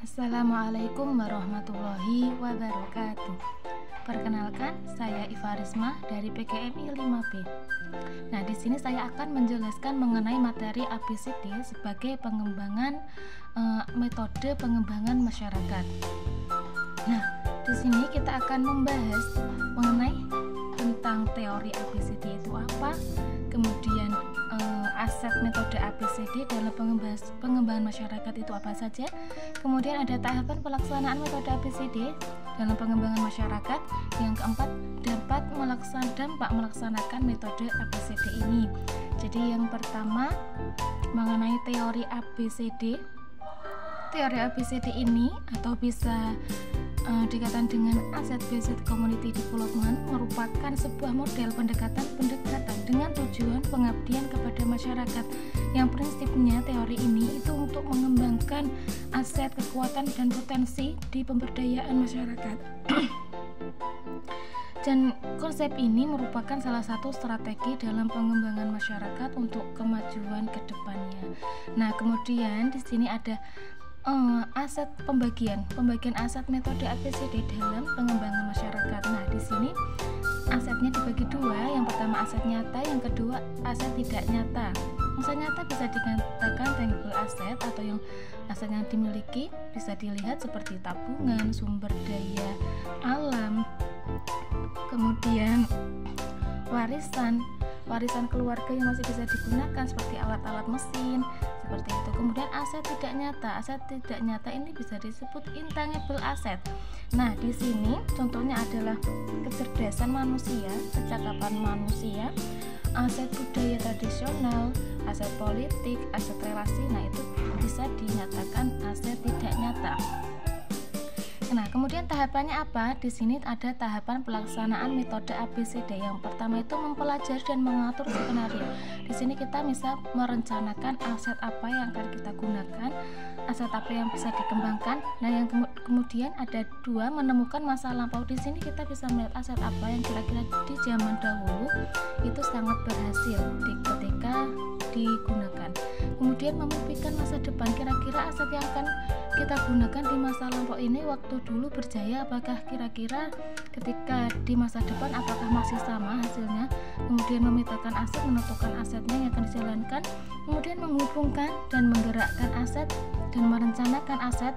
Assalamualaikum warahmatullahi wabarakatuh. Perkenalkan, saya Iva Risma dari PKMI 5B. Nah, di sini saya akan menjelaskan mengenai materi ABCD sebagai pengembangan metode pengembangan masyarakat. Nah, di sini kita akan membahas mengenai tentang teori ABCD itu apa, kemudian aset metode ABCD dalam pengembangan masyarakat itu apa saja, kemudian ada tahapan pelaksanaan metode ABCD dalam pengembangan masyarakat, yang keempat dampak melaksanakan metode ABCD ini. Jadi yang pertama mengenai teori ABCD. Teori ABCD ini atau bisa dikatakan dengan Asset Based Community Development merupakan sebuah model pendekatan dengan tujuan pengabdian kepada masyarakat, yang prinsipnya teori ini itu untuk mengembangkan aset, kekuatan, dan potensi di pemberdayaan masyarakat. Dan konsep ini merupakan salah satu strategi dalam pengembangan masyarakat untuk kemajuan ke depannya. Nah, kemudian di sini ada aset pembagian aset metode ABCD dalam pengembangan masyarakat. Nah, di sini asetnya dibagi dua. Yang pertama aset nyata, yang kedua aset tidak nyata. Aset nyata bisa dikatakan tangible asset atau yang aset yang dimiliki bisa dilihat seperti tabungan, sumber daya alam, kemudian warisan keluarga yang masih bisa digunakan seperti alat-alat mesin, seperti itu. Kemudian aset tidak nyata ini bisa disebut intangible asset. Nah, di sini contohnya adalah kecerdasan manusia, kecakapan manusia, aset budaya tradisional, aset politik, aset relasi. Nah, itu bisa dinyatakan aset tidak nyata. Nah, kemudian tahapannya apa? Di sini ada tahapan pelaksanaan metode ABCD. Yang pertama itu mempelajari dan mengatur skenario. Di sini kita bisa merencanakan aset apa yang akan kita gunakan, aset apa yang bisa dikembangkan. Nah, yang kemudian ada dua, menemukan masa lampau. Di sini kita bisa melihat aset apa yang kira-kira di zaman dahulu itu sangat berhasil ketika digunakan. Kemudian memimpikan masa depan, kira-kira aset yang akan kita gunakan di masa lampau ini waktu dulu berjaya, apakah kira-kira ketika di masa depan apakah masih sama hasilnya. Kemudian memetakan aset, menentukan asetnya yang akan dijalankan, kemudian menghubungkan dan menggerakkan aset dan merencanakan aset,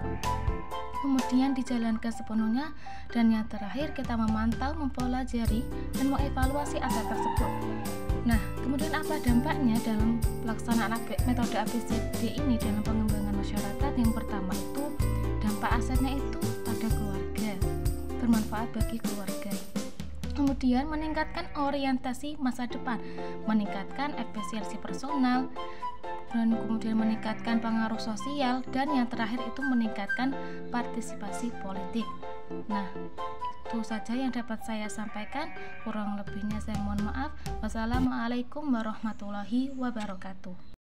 kemudian dijalankan sepenuhnya, dan yang terakhir kita memantau, mempelajari, dan mengevaluasi aset tersebut. Nah, kemudian apa dampaknya dalam pelaksanaan metode ABCD ini dalam pengembangan masyarakat? Yang pertama itu dampak asetnya itu pada keluarga, bermanfaat bagi keluarga. Kemudian meningkatkan orientasi masa depan, meningkatkan efisiensi personal, dan kemudian meningkatkan pengaruh sosial, dan yang terakhir itu meningkatkan partisipasi politik. Nah, itu saja yang dapat saya sampaikan. Kurang lebihnya saya mohon maaf. Wassalamualaikum warahmatullahi wabarakatuh.